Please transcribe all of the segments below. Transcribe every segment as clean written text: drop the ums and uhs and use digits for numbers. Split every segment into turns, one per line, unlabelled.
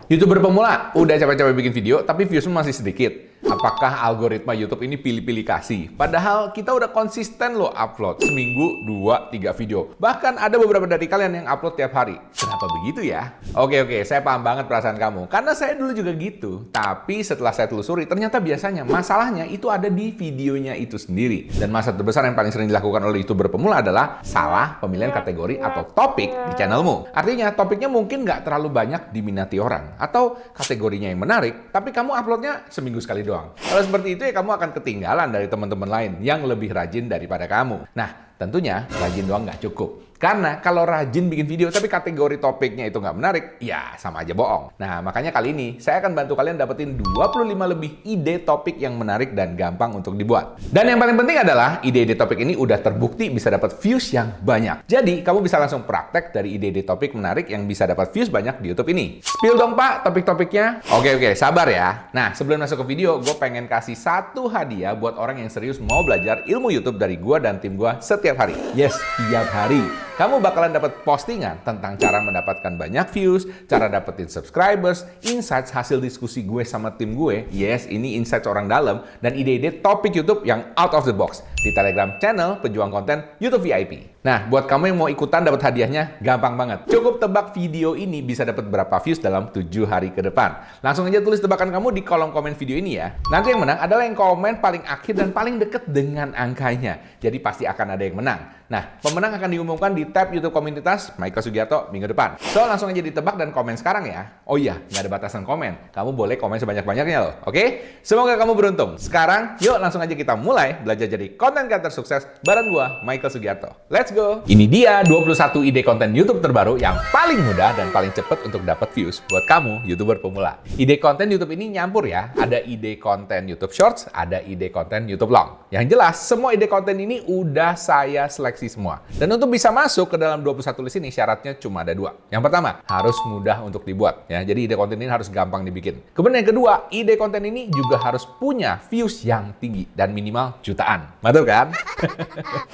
YouTuber pemula udah capek-capek bikin video tapi viewsnya masih sedikit. Apakah algoritma YouTube ini pilih-pilih kasih? Padahal kita udah konsisten loh upload seminggu 2-3 video. Bahkan ada beberapa dari kalian yang upload tiap hari. Kenapa begitu ya? Oke, saya paham banget perasaan kamu. Karena saya dulu juga gitu. Tapi setelah saya telusuri, ternyata biasanya masalahnya itu ada di videonya itu sendiri. Dan masalah terbesar yang paling sering dilakukan oleh YouTuber pemula adalah salah pemilihan kategori atau topik di channelmu. Artinya topiknya mungkin nggak terlalu banyak diminati orang. Atau kategorinya yang menarik, tapi kamu uploadnya seminggu sekali doang. Kalau seperti itu ya kamu akan ketinggalan dari teman-teman lain yang lebih rajin daripada kamu. Nah, tentunya rajin doang nggak cukup. Karena kalau rajin bikin video tapi kategori topiknya itu nggak menarik, ya sama aja bohong. Nah, makanya kali ini saya akan bantu kalian dapetin 25 lebih ide topik yang menarik dan gampang untuk dibuat. Dan yang paling penting adalah ide-ide topik ini udah terbukti bisa dapat views yang banyak. Jadi, kamu bisa langsung praktek dari ide-ide topik menarik yang bisa dapat views banyak di YouTube ini. Spill dong Pak topik-topiknya. Oke, sabar ya. Nah, sebelum masuk ke video, gue pengen kasih satu hadiah buat orang yang serius mau belajar ilmu YouTube dari gue dan tim gue setiap hari. Yes, tiap hari. Kamu bakalan dapat postingan tentang cara mendapatkan banyak views, cara dapetin subscribers, insights hasil diskusi gue sama tim gue. Yes, ini insights orang dalam dan ide-ide topik YouTube yang out of the box di Telegram channel Pejuang Konten YouTube VIP. Nah, buat kamu yang mau ikutan dapat hadiahnya, gampang banget. Cukup tebak video ini bisa dapat berapa views dalam 7 hari ke depan. Langsung aja tulis tebakan kamu di kolom komen video ini ya. Nanti yang menang adalah yang komen paling akhir dan paling deket dengan angkanya. Jadi pasti akan ada yang menang. Nah, pemenang akan diumumkan di tab YouTube komunitas Michael Sugiarto minggu depan. So, langsung aja ditebak dan komen sekarang ya. Oh iya, nggak ada batasan komen. Kamu boleh komen sebanyak-banyaknya loh, oke? Semoga kamu beruntung. Sekarang, yuk langsung aja kita mulai belajar jadi content creator sukses bareng gua, Michael Sugiarto. Let's go! Ini dia 21 ide konten YouTube terbaru yang paling mudah dan paling cepat untuk dapat views buat kamu, YouTuber pemula. Ide konten YouTube ini nyampur ya. Ada ide konten YouTube Shorts, ada ide konten YouTube Long. Yang jelas, semua ide konten ini udah saya seleksi semua. Dan untuk bisa masuk ke dalam 21 list ini syaratnya cuma ada 2. Yang pertama, harus mudah untuk dibuat ya. Jadi ide konten ini harus gampang dibikin. Kemudian yang kedua, ide konten ini juga harus punya views yang tinggi dan minimal jutaan. Betul kan?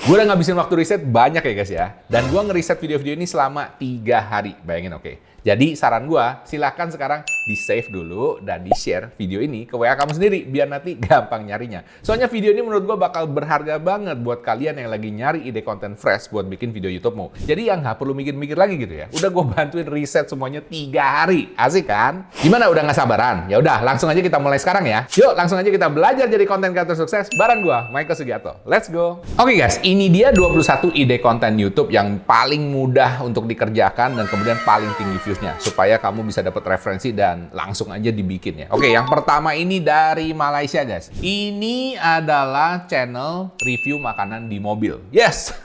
Gue udah ngabisin waktu riset banyak ya guys ya. Dan gue ngeriset video-video ini selama 3 hari. Bayangin oke. Jadi saran gue, silahkan sekarang di-save dulu dan di-share video ini ke WA kamu sendiri biar nanti gampang nyarinya. Soalnya video ini menurut gue bakal berharga banget buat kalian yang lagi nyari ide konten fresh buat bikin video YouTube-mu. Jadi yang nggak perlu mikir-mikir lagi gitu ya. Udah gue bantuin riset semuanya 3 hari. Asik kan? Gimana udah nggak sabaran? Ya udah langsung aja kita mulai sekarang ya. Yuk langsung aja kita belajar jadi konten kreator sukses bareng gue, Michael Sugiarto. Let's go! Oke guys, ini dia 21 ide konten YouTube yang paling mudah untuk dikerjakan dan kemudian paling tinggi view supaya kamu bisa dapat referensi dan langsung aja dibikin ya. Oke, yang pertama ini dari Malaysia guys. Ini adalah channel review makanan di mobil. Yes!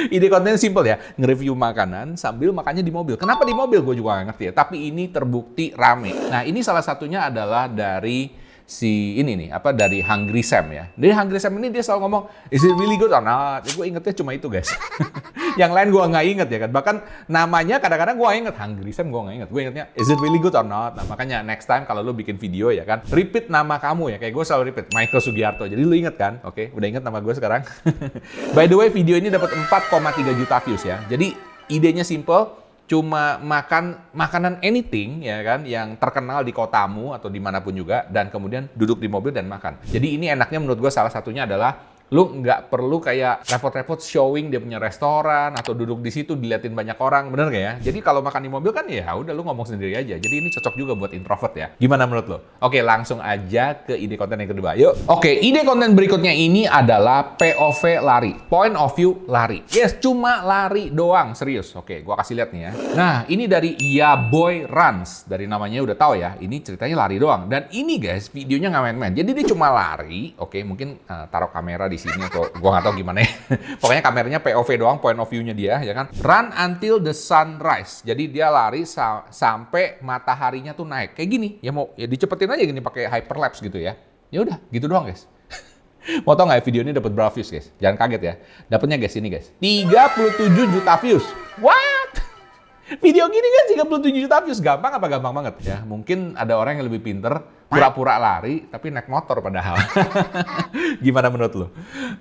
Ide konten simple ya. Nge-review makanan sambil makannya di mobil. Kenapa di mobil? Gue juga gak ngerti ya. Tapi ini terbukti rame. Nah, ini salah satunya adalah dari dari Hungry Sam ya. Dari Hungry Sam ini dia selalu ngomong, is it really good or not? Ya, gue ingetnya cuma itu guys. Yang lain gue nggak inget ya kan. Bahkan namanya kadang-kadang gue inget, Hungry Sam gue nggak inget. Gue ingetnya, is it really good or not? Nah makanya next time kalau lu bikin video ya kan, repeat nama kamu ya. Kayak gue selalu repeat, Michael Sugiarto. Jadi lu inget kan? Oke, udah inget nama gue sekarang. By the way, video ini dapat 4,3 juta views ya. Jadi idenya simple. Cuma makan makanan anything ya kan yang terkenal di kotamu atau dimanapun juga dan kemudian duduk di mobil dan makan. Jadi ini enaknya menurut gue salah satunya adalah lu nggak perlu kayak repot-repot showing dia punya restoran atau duduk di situ diliatin banyak orang, bener nggak ya? Jadi kalau makan di mobil kan ya udah lu ngomong sendiri aja. Jadi ini cocok juga buat introvert ya. Gimana menurut lo? Oke, langsung aja ke ide konten yang kedua. Yuk. Oke, ide konten berikutnya ini adalah POV lari, point of view lari. Yes, cuma lari doang, serius. Oke, gua kasih lihat nih ya. Nah, ini dari Ya Boy Runs. Dari namanya udah tahu ya, ini ceritanya lari doang. Dan ini guys, videonya nggak main-main. Jadi dia cuma lari. Oke, mungkin taruh kamera di sini atau gua nggak tahu gimana ya. Pokoknya kameranya POV doang, point of view-nya dia ya kan. Run until the sunrise. Jadi dia lari sampai mataharinya tuh naik. Kayak gini. Ya mau ya dicepetin aja gini pakai hyperlapse gitu ya. Ya udah, gitu doang guys. Mau tau nggak ya video ini dapat berapa views guys? Jangan kaget ya. Dapatnya guys ini guys. 37 juta views. What? Video gini kan 37 juta views, gampang apa gampang banget? Ya, mungkin ada orang yang lebih pinter, pura-pura lari, tapi naik motor padahal. Gimana menurut lo?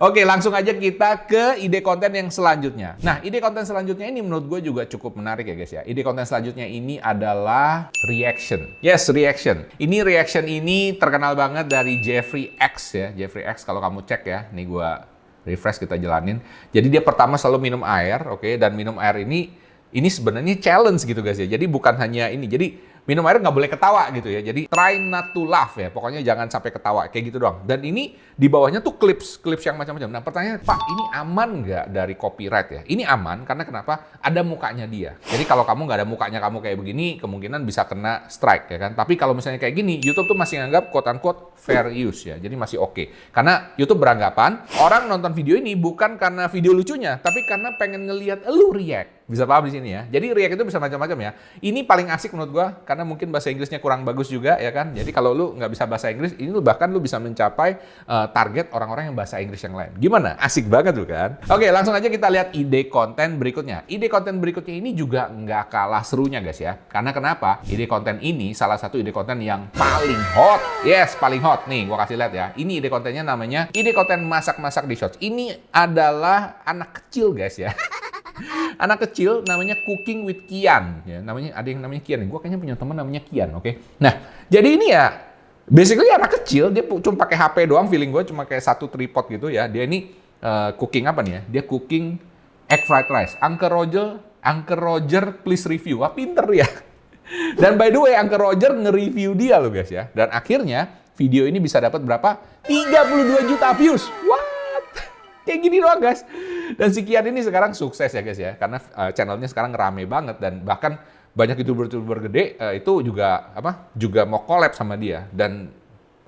Oke, langsung aja kita ke ide konten yang selanjutnya. Nah, ide konten selanjutnya ini menurut gue juga cukup menarik ya guys ya. Ide konten selanjutnya ini adalah reaction. Yes, reaction. Reaction ini terkenal banget dari Jeffrey X ya. Jeffrey X kalau kamu cek ya, nih gue refresh kita jalanin. Jadi dia pertama selalu minum air, oke, dan minum air ini sebenarnya challenge gitu guys ya. Jadi bukan hanya ini. Jadi minum air nggak boleh ketawa gitu ya. Jadi try not to laugh ya. Pokoknya jangan sampai ketawa kayak gitu doang. Dan ini di bawahnya tuh clips yang macam-macam. Nah pertanyaannya, Pak, ini aman nggak dari copyright ya? Ini aman karena kenapa? Ada mukanya dia. Jadi kalau kamu nggak ada mukanya kamu kayak begini, kemungkinan bisa kena strike ya kan. Tapi kalau misalnya kayak gini, YouTube tuh masih nganggap quote unquote fair use ya. Jadi masih oke. Karena YouTube beranggapan orang nonton video ini bukan karena video lucunya, tapi karena pengen ngelihat lu react. Bisa paham di sini ya. Jadi react itu bisa macam-macam ya. Ini paling asik menurut gua karena mungkin bahasa Inggrisnya kurang bagus juga ya kan. Jadi kalau lu nggak bisa bahasa Inggris, ini lu bahkan lu bisa mencapai target orang-orang yang bahasa Inggris yang lain. Gimana? Asik banget tuh kan? Oke, langsung aja kita lihat ide konten berikutnya. Ide konten berikutnya ini juga nggak kalah serunya guys ya. Karena kenapa? Ide konten ini salah satu ide konten yang paling hot. Yes, paling hot. Nih, gua kasih lihat ya. Ini ide kontennya namanya ide konten masak-masak di Shorts. Ini adalah anak kecil guys ya. Anak kecil namanya Cooking with Kian ya, namanya ada yang namanya Kian. Gue kayaknya punya teman namanya Kian, oke. Nah, jadi ini ya basically anak kecil, dia cuma pakai HP doang, feeling gue cuma kayak satu tripod gitu ya. Dia ini cooking apa nih ya? Dia cooking egg fried rice. Uncle Roger please review. Wah, pinter ya. Dan by the way, Uncle Roger nge-review dia loh guys ya. Dan akhirnya video ini bisa dapat berapa? 32 juta views. What? Kayak gini doang guys. Dan si Kian ini sekarang sukses ya guys ya, karena channelnya sekarang rame banget dan bahkan banyak youtuber gede itu juga mau collab sama dia. Dan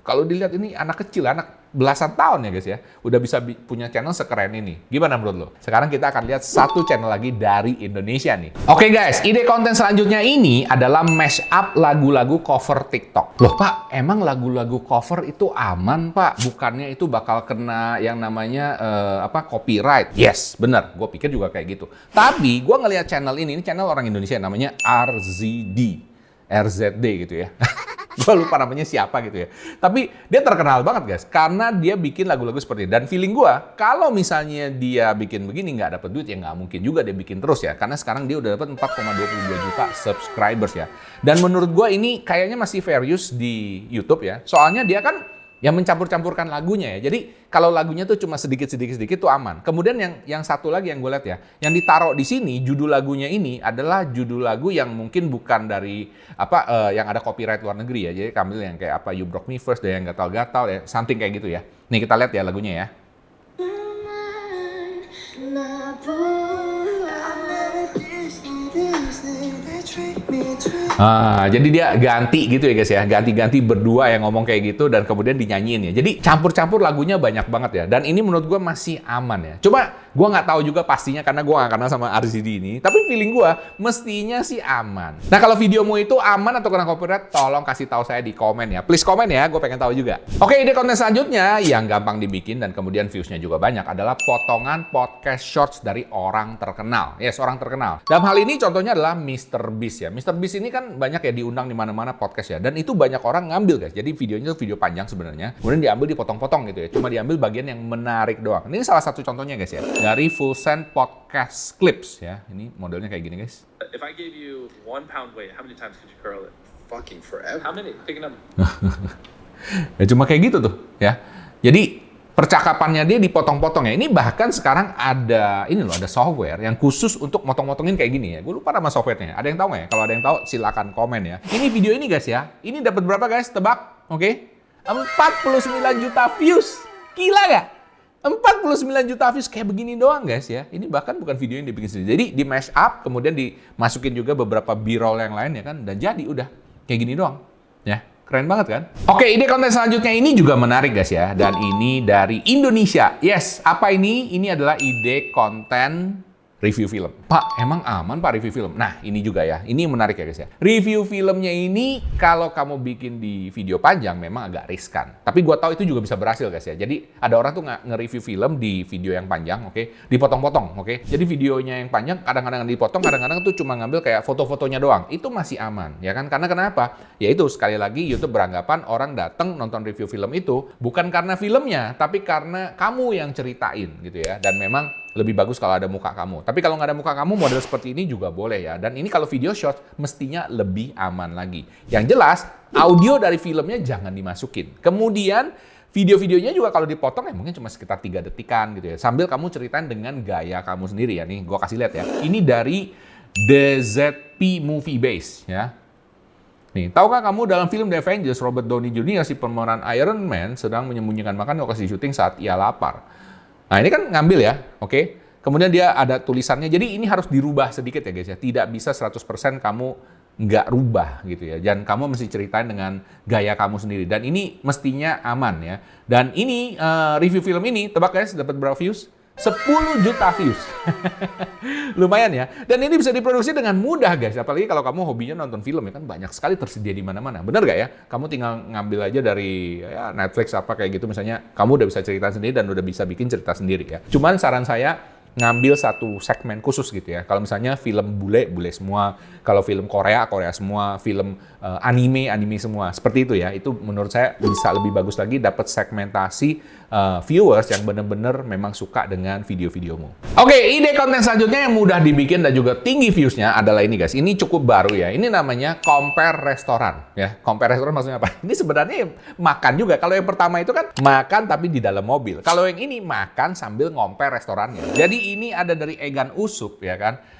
kalau dilihat ini anak kecil, anak belasan tahun ya guys ya, udah bisa punya channel sekeren ini. Gimana menurut lo? Sekarang kita akan lihat satu channel lagi dari Indonesia nih. Oke guys, ide konten selanjutnya ini adalah mash up lagu-lagu cover TikTok. Loh Pak, emang lagu-lagu cover itu aman Pak? Bukannya itu bakal kena yang namanya copyright? Yes, bener. Gue pikir juga kayak gitu. Tapi gue ngelihat channel ini channel orang Indonesia namanya RZD gitu ya. Gue lupa namanya siapa gitu ya. Tapi dia terkenal banget guys, karena dia bikin lagu-lagu seperti ini. Dan feeling gue, kalau misalnya dia bikin begini nggak dapet duit, ya nggak mungkin juga dia bikin terus ya. Karena sekarang dia udah dapat 4,22 juta subscribers ya. Dan menurut gue ini kayaknya masih fair use di YouTube ya. Soalnya dia kan yang mencampur-campurkan lagunya ya. Jadi kalau lagunya tuh cuma sedikit tuh aman. Kemudian yang satu lagi yang gue lihat ya, yang ditaruh di sini judul lagunya ini adalah judul lagu yang mungkin bukan dari yang ada copyright luar negeri ya. Jadi ambil yang kayak You Broke Me First, yang gatal-gatal ya, something kayak gitu ya. Nih kita lihat ya lagunya ya. Jadi dia ganti gitu ya guys ya, ganti-ganti berdua yang ngomong kayak gitu dan kemudian dinyanyiin ya. Jadi campur-campur lagunya banyak banget ya. Dan ini menurut gue masih aman ya. Coba gue nggak tahu juga pastinya karena gue nggak kenal sama RZD ini. Tapi feeling gue mestinya sih aman. Nah kalau videomu itu aman atau kena copyright, tolong kasih tahu saya di komen ya. Please komen ya, gue pengen tahu juga. Oke, ide konten selanjutnya yang gampang dibikin dan kemudian viewsnya juga banyak adalah potongan podcast shorts dari orang terkenal. Yes, orang terkenal. Dalam hal ini contohnya adalah Mr. Beast ya. Mr. Beast ini kan banyak ya diundang di mana-mana podcast ya. Dan itu banyak orang ngambil guys. Jadi videonya tuh video panjang sebenarnya. Kemudian diambil dipotong-potong gitu ya. Cuma diambil bagian yang menarik doang. Ini salah satu contohnya guys ya. Dari Full Send Podcast Clips ya. Ini modelnya kayak gini guys.
If I gave you 1 pound weight, how many times could you curl it?
Fucking forever.
How many? Pick a number.
Ya cuma kayak gitu tuh ya. Jadi percakapannya dia dipotong-potong ya. Ini bahkan sekarang ada ada software yang khusus untuk motong-motongin kayak gini ya. Gue lupa nama softwarenya. Ada yang tahu nggak ya? Kalau ada yang tahu silakan komen ya. Ini video ini guys ya. Ini dapat berapa guys? Tebak? Oke. 49 juta views. Gila nggak? 49 juta views kayak begini doang guys ya. Ini bahkan bukan video yang dibikin sendiri. Jadi di mash up, kemudian dimasukin juga beberapa b-roll yang lain ya kan. Dan jadi udah kayak gini doang ya. Keren banget kan? Oke, ide konten selanjutnya ini juga menarik guys ya. Dan ini dari Indonesia. Yes, apa ini? Ini adalah ide konten review film. Pak, emang aman Pak review film? Nah, ini juga ya. Ini menarik ya guys ya. Review filmnya ini kalau kamu bikin di video panjang memang agak riskan. Tapi gua tahu itu juga bisa berhasil guys ya. Jadi ada orang tuh nge-review film di video yang panjang, oke? Dipotong-potong, oke? Jadi videonya yang panjang kadang-kadang dipotong, kadang-kadang tuh cuma ngambil kayak foto-fotonya doang. Itu masih aman, ya kan? Karena kenapa? Ya itu sekali lagi YouTube beranggapan orang datang nonton review film itu bukan karena filmnya, tapi karena kamu yang ceritain gitu ya. Dan memang lebih bagus kalau ada muka kamu. Tapi kalau nggak ada muka kamu, model seperti ini juga boleh ya. Dan ini kalau video short, mestinya lebih aman lagi. Yang jelas, audio dari filmnya jangan dimasukin. Kemudian, video-videonya juga kalau dipotong ya mungkin cuma sekitar 3 detikan gitu ya. Sambil kamu ceritain dengan gaya kamu sendiri ya. Nih, gue kasih lihat ya. Ini dari DZP Movie Base ya. Nih, tahukah kamu dalam film The Avengers, Robert Downey Jr. si pemeran Iron Man sedang menyembunyikan makan di lokasi syuting saat ia lapar. Nah, ini kan ngambil ya, oke? Kemudian dia ada tulisannya, jadi ini harus dirubah sedikit ya guys ya. Tidak bisa 100% kamu nggak rubah gitu ya. Dan kamu mesti ceritain dengan gaya kamu sendiri. Dan ini mestinya aman ya. Dan ini review film ini, tebak guys, dapat berapa views? 10 juta views. Lumayan ya. Dan ini bisa diproduksi dengan mudah guys. Apalagi kalau kamu hobinya nonton film ya kan banyak sekali tersedia di mana-mana. Bener gak ya? Kamu tinggal ngambil aja dari ya, Netflix apa kayak gitu misalnya. Kamu udah bisa cerita sendiri dan udah bisa bikin cerita sendiri ya. Cuman saran saya ngambil satu segmen khusus gitu ya. Kalau misalnya film bule semua, kalau film Korea semua, film anime semua. Seperti itu ya. Itu menurut saya bisa lebih bagus lagi dapat segmentasi viewers yang benar-benar memang suka dengan video-videomu. Oke, ide konten selanjutnya yang mudah dibikin dan juga tinggi views-nya adalah ini guys. Ini cukup baru ya. Ini namanya compare restoran ya. Compare restoran maksudnya apa? Ini sebenarnya makan juga. Kalau yang pertama itu kan makan tapi di dalam mobil. Kalau yang ini makan sambil compare restorannya. Jadi ini ada dari Egan Usup ya kan.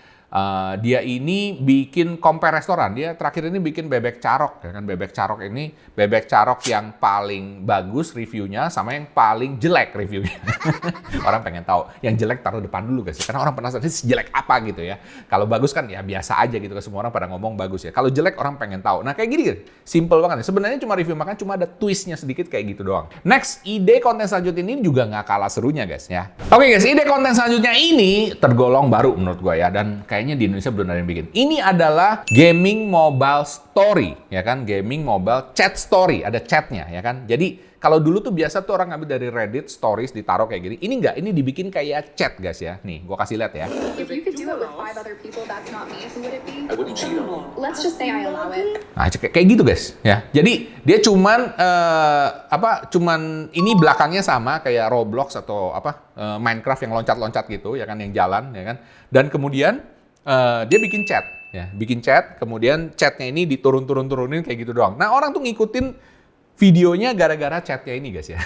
Dia ini bikin compare restoran. Dia terakhir ini bikin bebek carok ya kan. Bebek carok ini bebek carok yang paling bagus reviewnya sama yang paling jelek reviewnya. Orang pengen tahu. Yang jelek taruh depan dulu guys. Karena orang penasaran ini sejelek apa gitu ya. Kalau bagus kan ya biasa aja gitu. Semua orang pada ngomong bagus ya. Kalau jelek orang pengen tahu. Nah kayak gini gitu. Simple banget. Sebenarnya cuma review makan cuma ada twistnya sedikit kayak gitu doang. Next, ide konten selanjutnya ini juga nggak kalah serunya guys ya. Oke guys, ide konten selanjutnya ini tergolong baru menurut gue ya. Dan kayaknya di Indonesia belum ada yang bikin. Ini adalah gaming mobile story, ya kan? Gaming mobile chat story, ada chatnya, ya kan? Jadi kalau dulu tuh biasa tuh orang ngambil dari Reddit stories ditaruh kayak gini. Ini enggak, ini dibikin kayak chat guys ya. Nih, gua kasih lihat ya.
If you could do it with 5 other people, that's not me. Who would it be? I wouldn't cheat on you. Let's just say I allow it.
Nah, kayak gitu guys, ya. Jadi dia cuman cuman ini belakangnya sama kayak Roblox atau Minecraft yang loncat-loncat gitu, ya kan, yang jalan, ya kan. Dan kemudian dia bikin chat, ya, bikin chat, kemudian chatnya ini diturun-turunin kayak gitu doang. Nah orang tuh ngikutin videonya gara-gara chatnya ini guys ya.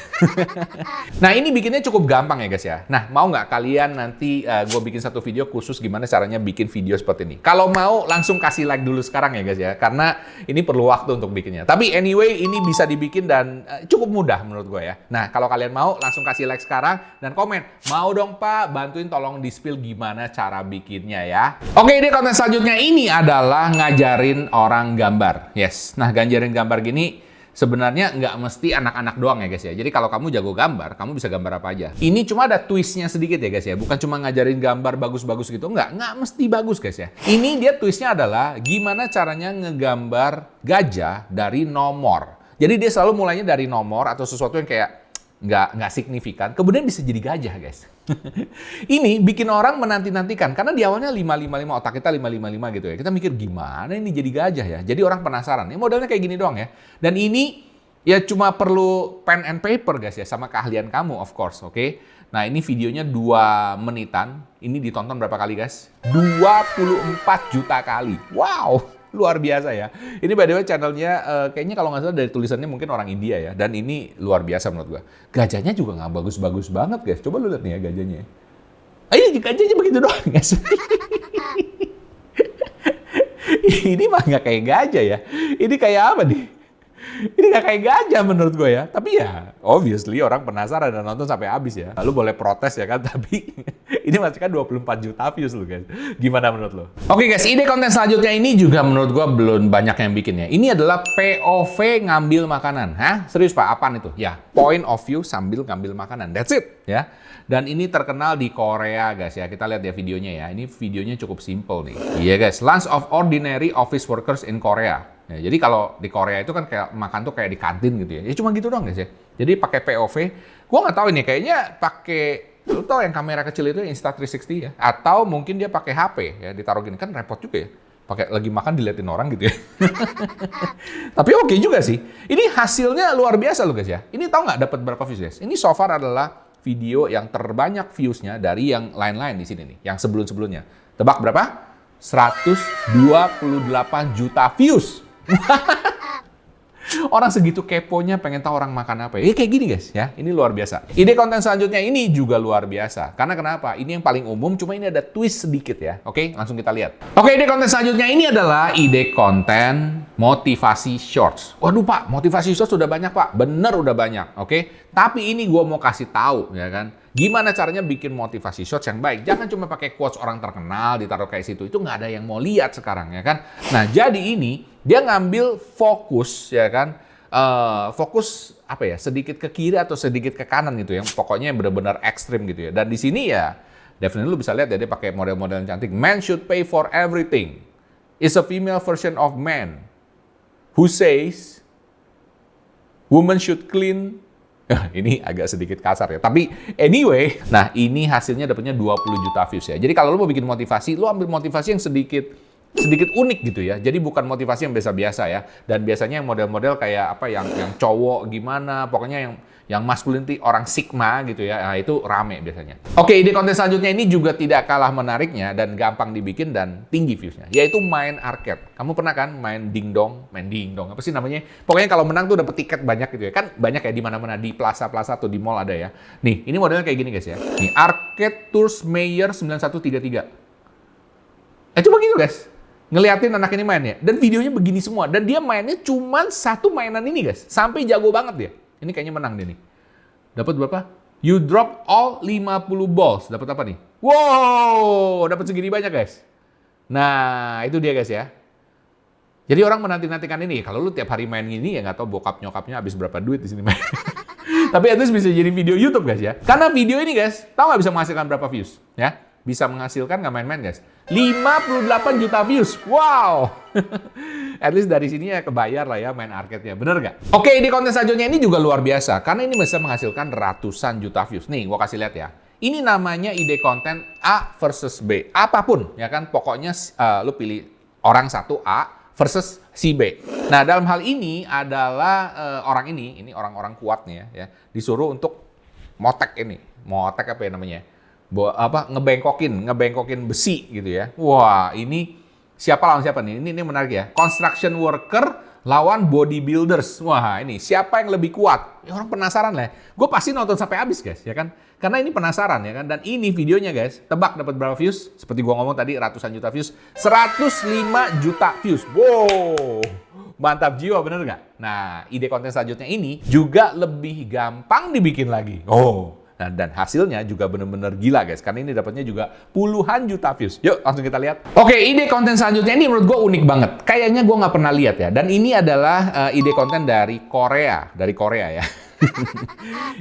Nah ini bikinnya cukup gampang ya guys ya. Nah mau nggak kalian nanti gue bikin satu video khusus gimana caranya bikin video seperti ini. Kalau mau langsung kasih like dulu sekarang ya guys ya. Karena ini perlu waktu untuk bikinnya. Tapi anyway ini bisa dibikin dan cukup mudah menurut gue ya. Nah kalau kalian mau langsung kasih like sekarang dan komen. Mau dong Pak bantuin tolong di-spill gimana cara bikinnya ya. Oke ini konten selanjutnya ini adalah ngajarin orang gambar. Yes. Nah ngajarin gambar gini sebenarnya nggak mesti anak-anak doang ya guys ya. Jadi kalau kamu jago gambar, kamu bisa gambar apa aja. Ini cuma ada twistnya sedikit ya guys ya. Bukan cuma ngajarin gambar bagus-bagus gitu. Nggak mesti bagus guys ya. Ini dia twistnya adalah gimana caranya ngegambar gajah dari nomor. Jadi dia selalu mulainya dari nomor atau sesuatu yang kayak nggak signifikan. Kemudian bisa jadi gajah guys. Ini bikin orang menanti-nantikan. Karena di awalnya 555, otak kita 555 gitu ya. Kita mikir gimana ini jadi gajah ya. Jadi orang penasaran. Ini modelnya kayak gini doang ya. Dan ini ya cuma perlu pen and paper guys ya. Sama keahlian kamu of course, oke? Nah ini videonya 2 menitan. Ini ditonton berapa kali guys? 24 juta kali. Wow! Luar biasa ya. Ini by the way channelnya kayaknya kalau nggak salah dari tulisannya mungkin orang India ya. Dan ini luar biasa menurut gua. Gajahnya juga nggak bagus-bagus banget guys. Coba lu lihat nih ya gajahnya. Ini gajahnya begitu doang guys. Ini mah nggak kayak gajah ya. Ini kayak apa nih? Ini nggak kayak gajah menurut gue ya. Tapi ya, obviously orang penasaran dan nonton sampai habis ya. Lu boleh protes ya kan, tapi ini masih kan 24 juta views lu guys. Gimana menurut lu? Oke guys, ide konten selanjutnya ini juga menurut gue belum banyak yang bikin ya. Ini adalah POV ngambil makanan. Hah? Serius Pak, apaan itu? Ya, point of view sambil ngambil makanan. That's it ya. Dan ini terkenal di Korea guys ya. Kita lihat ya videonya ya. Ini videonya cukup simple nih. Iya guys, lunch of ordinary office workers in Korea. Ya, jadi kalau di Korea itu kan kayak makan tuh kayak di kantin gitu ya. Ya cuma gitu doang guys ya. Jadi pakai POV. Gua nggak tahu ini kayaknya pakai, lu tau yang kamera kecil itu Insta360 ya. Atau mungkin dia pakai HP ya, ditaruh gini kan repot juga ya. Pakai lagi makan diliatin orang gitu ya. Tapi oke juga sih. Ini hasilnya luar biasa loh guys ya. Ini tahu nggak dapat berapa views guys? Ini so far adalah video yang terbanyak views-nya dari yang lain-lain di sini nih, yang sebelum-sebelumnya. Tebak berapa? 128 juta views. Orang segitu keponya pengen tahu orang makan apa. Kayak gini guys ya, ini luar biasa. Ide konten selanjutnya ini juga luar biasa. Karena kenapa? Ini yang paling umum, cuma ini ada twist sedikit ya. Oke, langsung kita lihat. Oke, ide konten selanjutnya ini adalah ide konten motivasi shorts. Waduh Pak, motivasi shorts sudah banyak Pak. Bener udah banyak, oke? Tapi ini gue mau kasih tahu ya kan. Gimana caranya bikin motivasi shorts yang baik? Jangan cuma pakai quotes orang terkenal ditaruh kayak situ. Itu nggak ada yang mau lihat sekarang ya kan. Nah jadi ini dia ngambil fokus ya kan. Fokus apa ya? Sedikit ke kiri atau sedikit ke kanan gitu ya. Pokoknya benar-benar ekstrim gitu ya. Dan di sini ya definitely lu bisa lihat ya dia pakai model-model yang cantik. Man should pay for everything. Is a female version of man who says woman should clean. Ini agak sedikit kasar ya. Tapi anyway, nah ini hasilnya dapatnya 20 juta views ya. Jadi kalau lu mau bikin motivasi, lu ambil motivasi yang sedikit unik gitu ya. Jadi bukan motivasi yang biasa-biasa ya. Dan biasanya yang model-model kayak apa yang cowok gimana, pokoknya yang masculinity orang Sigma gitu ya. Nah, itu rame biasanya. Oke, ide konten selanjutnya ini juga tidak kalah menariknya dan gampang dibikin dan tinggi viewsnya, yaitu main arcade. Kamu pernah kan main dingdong, apa sih namanya? Pokoknya kalau menang tuh dapat tiket banyak gitu ya. Kan banyak ya di mana-mana di plaza-plaza atau di mall ada ya. Nih, ini modelnya kayak gini guys ya. Nih, Arcade Tours Mayor 9133. Coba gitu guys. Ngeliatin anak ini mainnya. Dan videonya begini semua. Dan dia mainnya cuman satu mainan ini guys. Sampai jago banget dia. Ini kayaknya menang dia nih. Dapat berapa? You drop all 50 balls. Dapat apa nih? Wow, dapat segini banyak guys. Nah, itu dia guys ya. Jadi orang menanti-nantikan ini. Kalau lu tiap hari main gini ya nggak tahu bokap nyokapnya habis berapa duit di sini main. Tapi at least bisa jadi video YouTube guys ya. Karena video ini guys, tahu nggak bisa menghasilkan berapa views? Ya, bisa menghasilkan nggak main-main guys. 58 juta views. Wow. At least dari sini ya kebayar lah ya main arcade-nya. Bener nggak? Oke, di konten selanjutnya ini juga luar biasa. Karena ini bisa menghasilkan ratusan juta views. Nih, gua kasih lihat ya. Ini namanya ide konten A versus B. Apapun, ya kan? Pokoknya lu pilih orang satu A versus si B. Nah, dalam hal ini adalah orang ini orang-orang kuat nih ya. Disuruh untuk motek ini. Motek apa ya namanya? Ngebengkokin besi gitu ya. Wah, ini siapa lawan siapa nih? Ini menarik ya. Construction worker lawan bodybuilders. Wah, ini siapa yang lebih kuat? Ya, orang penasaran lah. Gue pasti nonton sampai habis guys, ya kan? Karena ini penasaran ya kan. Dan ini videonya guys, tebak dapat berapa views? Seperti gue ngomong tadi, ratusan juta views. 105 juta views. Wow, mantap jiwa, bener nggak? Nah, ide konten selanjutnya ini juga lebih gampang dibikin lagi. Dan hasilnya juga benar-benar gila guys, karena ini dapatnya juga puluhan juta views. Yuk langsung kita lihat. Oke, ide konten selanjutnya ini menurut gue unik banget. Kayaknya gue nggak pernah lihat ya. Dan ini adalah ide konten dari Korea ya.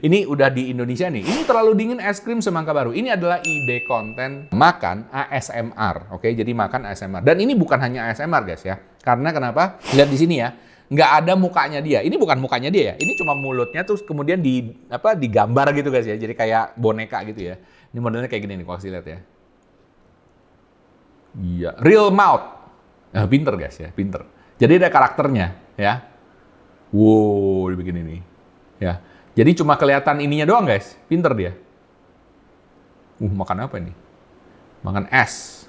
Ini udah di Indonesia nih. Ini terlalu dingin es krim semangka baru. Ini adalah ide konten makan ASMR. Oke, jadi makan ASMR. Dan ini bukan hanya ASMR guys ya. Karena kenapa? Lihat di sini ya. Nggak ada mukanya dia. Ini bukan mukanya dia ya. Ini cuma mulutnya terus kemudian digambar gitu guys ya. Jadi kayak boneka gitu ya. Ini modelnya kayak gini nih, kalau kasih lihat ya. Iya, real mouth. Nah, pinter guys ya, pinter. Jadi ada karakternya ya. Wow, dibikin ini. Ya. Jadi cuma kelihatan ininya doang guys. Pinter dia. Makan apa ini? Makan es.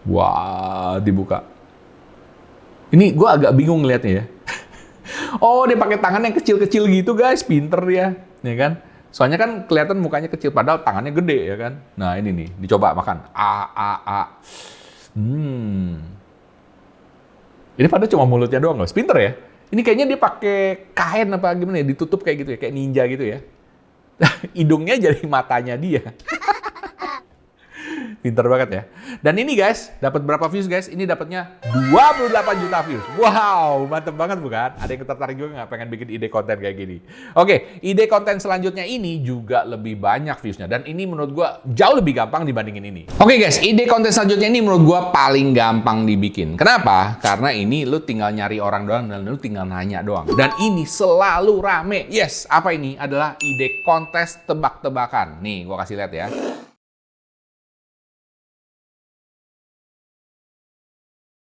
Wah, dibuka. Ini gue agak bingung ngeliatnya ya. Oh, dia pakai tangan yang kecil-kecil gitu guys, pinter dia, ya kan? Soalnya kan kelihatan mukanya kecil, padahal tangannya gede ya kan? Nah ini nih, dicoba makan. Ini padahal cuma mulutnya doang guys, pinter ya. Ini kayaknya dia pakai kain apa gimana ya, ditutup kayak gitu ya, kayak ninja gitu ya. Hidungnya jadi matanya dia. Pinter banget ya. Dan ini guys, dapat berapa views guys? Ini dapatnya 28 juta views. Wow, mantep banget bukan? Ada yang tertarik juga nggak pengen bikin ide konten kayak gini? Oke, ide konten selanjutnya ini juga lebih banyak viewsnya. Dan ini menurut gua jauh lebih gampang dibandingin ini. Oke guys, ide konten selanjutnya ini menurut gua paling gampang dibikin. Kenapa? Karena ini lu tinggal nyari orang doang dan lu tinggal nanya doang. Dan ini selalu rame. Yes, apa ini? Adalah ide kontes tebak-tebakan. Nih, gua kasih lihat ya.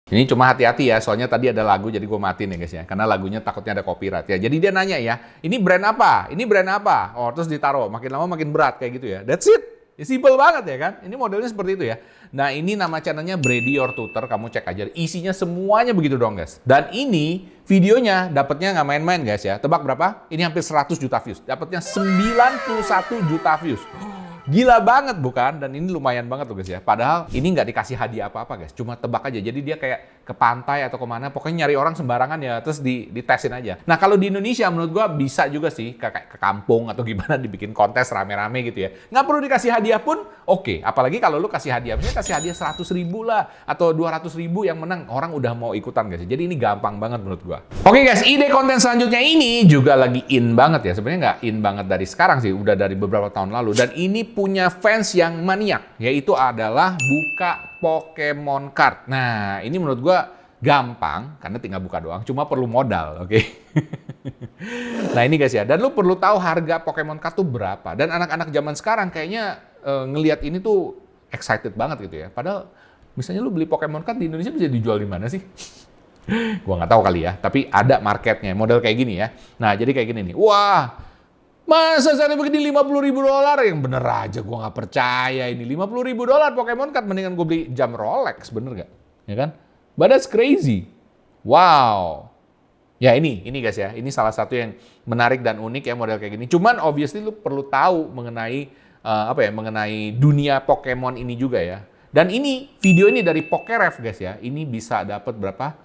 Ini cuma hati-hati ya, soalnya tadi ada lagu jadi gue matiin ya guys ya. Karena lagunya takutnya ada copyright ya. Jadi dia nanya ya, ini brand apa? Ini brand apa? Oh, terus ditaruh. Makin lama makin berat kayak gitu ya. That's it. Ya, simple banget ya kan. Ini modelnya seperti itu ya. Nah ini nama channelnya Brady Your Tutor. Kamu cek aja. Isinya semuanya begitu dong guys. Dan ini videonya dapatnya nggak main-main guys ya. Tebak berapa? Ini hampir 100 juta views. Dapatnya 91 juta views. Gila banget bukan? Dan ini lumayan banget tuh guys ya. Padahal ini nggak dikasih hadiah apa-apa guys. Cuma tebak aja. Jadi dia kayak ke pantai atau kemana. Pokoknya nyari orang sembarangan ya. Terus ditesin aja. Nah kalau di Indonesia menurut gua bisa juga sih. Kayak ke kampung atau gimana dibikin kontes rame-rame gitu ya. Nggak perlu dikasih hadiah pun oke. Apalagi kalau lu kasih hadiah. Misalnya kasih hadiah 100 ribu lah. Atau 200 ribu yang menang. Orang udah mau ikutan guys. Jadi ini gampang banget menurut gua. Oke guys, ide konten selanjutnya ini juga lagi in banget ya. Sebenarnya nggak in banget dari sekarang sih. Udah dari beberapa tahun lalu. Dan ini punya fans yang maniak, yaitu adalah buka Pokemon card. Nah, ini menurut gua gampang, karena tinggal buka doang, cuma perlu modal, oke? Nah ini guys ya, dan lu perlu tahu harga Pokemon card tuh berapa. Dan anak-anak zaman sekarang kayaknya ngelihat ini tuh excited banget gitu ya. Padahal misalnya lu beli Pokemon card di Indonesia bisa dijual di mana sih? Gua nggak tahu kali ya, tapi ada marketnya, model kayak gini ya. Nah, jadi kayak gini nih. Wah, masa saya begini 50 ribu dolar? Yang bener aja gue nggak percaya ini. 50 ribu dolar Pokemon card, mendingan gue beli jam Rolex, bener nggak? Ya kan? But that's crazy. Wow. Ya ini guys ya. Ini salah satu yang menarik dan unik ya model kayak gini. Cuman obviously lu perlu tahu mengenai mengenai dunia Pokemon ini juga ya. Dan ini video ini dari Pokeref guys ya. Ini bisa dapat berapa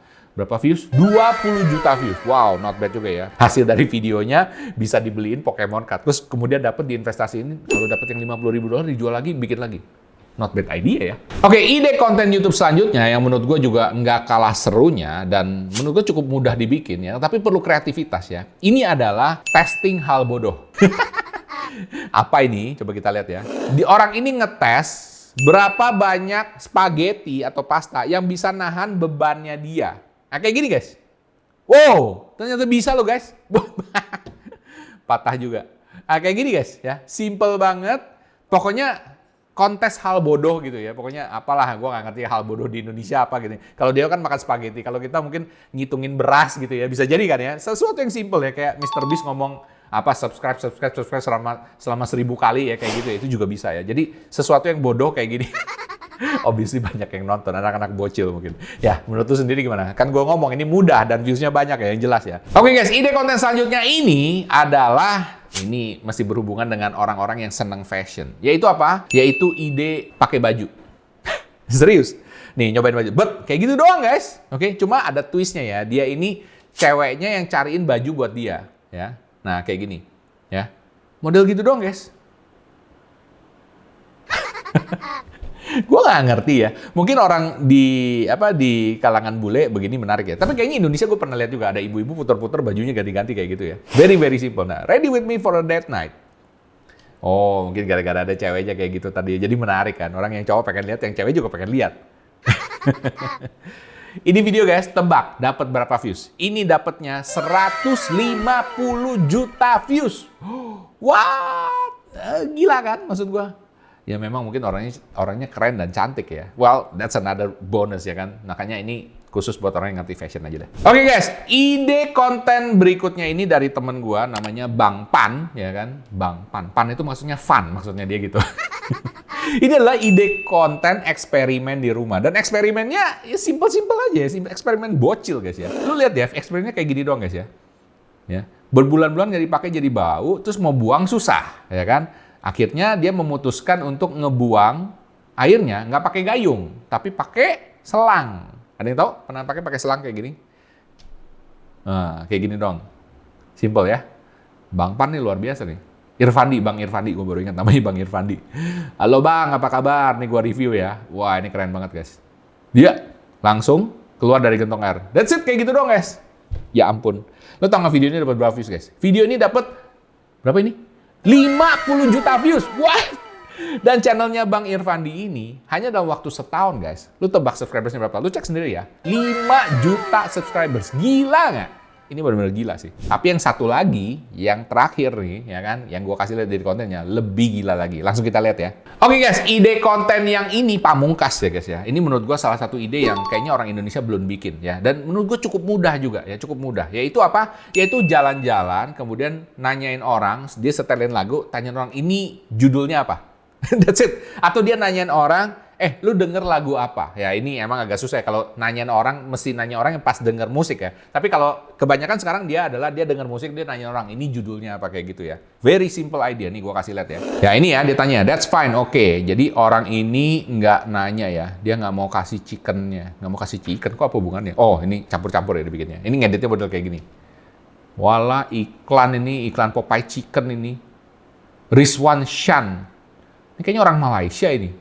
views? 20 juta views. Wow, not bad juga ya. Hasil dari videonya bisa dibeliin Pokemon card. Terus kemudian dapat diinvestasiin. Kalau dapat yang 50 ribu dolar dijual lagi, bikin lagi. Not bad idea ya. Oke, ide konten YouTube selanjutnya yang menurut gue juga nggak kalah serunya dan menurut gue cukup mudah dibikin ya. Tapi perlu kreativitas ya. Ini adalah testing hal bodoh. Apa ini? Coba kita lihat ya. Orang ini ngetes berapa banyak spaghetti atau pasta yang bisa nahan bebannya dia. Nah, kayak gini guys. Wow, ternyata bisa loh guys. Patah juga. Nah, kayak gini guys ya. Simple banget. Pokoknya kontes hal bodoh gitu ya. Pokoknya apalah, gue nggak ngerti hal bodoh di Indonesia apa gitu. Kalau dia kan makan spaghetti. Kalau kita mungkin ngitungin beras gitu ya. Bisa jadi kan ya. Sesuatu yang simple ya. Kayak Mr. Beast ngomong apa subscribe selama 1000 kali ya kayak gitu ya. Itu juga bisa ya. Jadi sesuatu yang bodoh kayak gini. Obviously banyak yang nonton, anak-anak bocil mungkin. Ya, menurut lu sendiri gimana? Kan gue ngomong ini mudah dan views-nya banyak ya, yang jelas ya. Oke guys, ide konten selanjutnya ini adalah, ini masih berhubungan dengan orang-orang yang seneng fashion. Yaitu apa? Yaitu ide pakai baju. Serius. Nih, nyobain baju. Kayak gitu doang guys. Oke, cuma ada twistnya ya. Dia ini ceweknya yang cariin baju buat dia. Ya. Nah, kayak gini. Ya. Model gitu doang guys. Gue nggak ngerti ya. Mungkin orang di kalangan bule begini menarik ya. Tapi kayaknya Indonesia gue pernah lihat juga ada ibu-ibu puter-puter bajunya ganti-ganti kayak gitu ya. Very very simple. Nah, ready with me for a date night. Oh, mungkin gara-gara ada ceweknya kayak gitu tadi. Jadi menarik kan. Orang yang cowok pengen lihat, yang cewek juga pengen lihat. Ini video guys, tebak dapat berapa views? Ini dapatnya 150 juta views. What? Gila kan maksud gue? Ya memang mungkin orangnya keren dan cantik ya. Well, that's another bonus ya kan. Makanya ini khusus buat orang yang ngerti fashion aja deh. Oke guys, ide konten berikutnya ini dari temen gua namanya Bang Pan ya kan. Bang Pan. Pan itu maksudnya fun, maksudnya dia gitu. Ini adalah ide konten eksperimen di rumah. Dan eksperimennya ya simple-simple aja ya. Eksperimen bocil guys ya. Lu lihat ya, eksperimennya kayak gini doang guys ya. Ya. Berbulan-bulan nggak dipakai jadi bau, terus mau buang susah ya kan. Akhirnya dia memutuskan untuk ngebuang airnya nggak pakai gayung, tapi pakai selang. Ada yang tahu? Pernah pakai selang kayak gini? Nah, kayak gini dong. Simple ya. Bang Pan nih luar biasa nih. Irfandi, Bang Irfandi, gue baru ingat namanya Bang Irfandi. Halo Bang, apa kabar? Nih gue review ya. Wah, ini keren banget guys. Dia langsung keluar dari gentong air. That's it, kayak gitu doang guys. Ya ampun. Lo tau nggak video ini dapat berapa views guys? Video ini dapat berapa ini? 50 juta views. Wah. Dan channelnya Bang Irfandi ini hanya dalam waktu setahun guys. Lu tebak subscribersnya berapa? Lu cek sendiri ya. 5 juta subscribers. Gila nggak? Ini benar-benar gila sih. Tapi yang satu lagi, yang terakhir nih, ya kan, yang gue kasih lihat dari kontennya, lebih gila lagi. Langsung kita lihat ya. Oke guys, ide konten yang ini pamungkas ya guys ya. Ini menurut gue salah satu ide yang kayaknya orang Indonesia belum bikin ya. Dan menurut gue cukup mudah juga ya, cukup mudah. Yaitu apa? Yaitu jalan-jalan, kemudian nanyain orang, dia setelin lagu, tanyain orang, ini judulnya apa? That's it. Atau dia nanyain orang, lu denger lagu apa? Ya ini emang agak susah ya. Kalau nanyain orang, mesti nanya orang yang pas denger musik ya. Tapi kalau kebanyakan sekarang dia denger musik, dia nanya orang, ini judulnya apa kayak gitu ya. Very simple idea, nih gue kasih lihat ya. Ya ini ya, dia tanya, that's fine, oke. Jadi orang ini nggak nanya ya, dia nggak mau kasih chickennya. Nggak mau kasih chicken, kok apa hubungannya? Oh, ini campur-campur ya dibikinnya. Ini ngeditnya model kayak gini. Wala iklan ini, iklan Popeye Chicken ini. Rizwan Shan. Ini kayaknya orang Malaysia ini.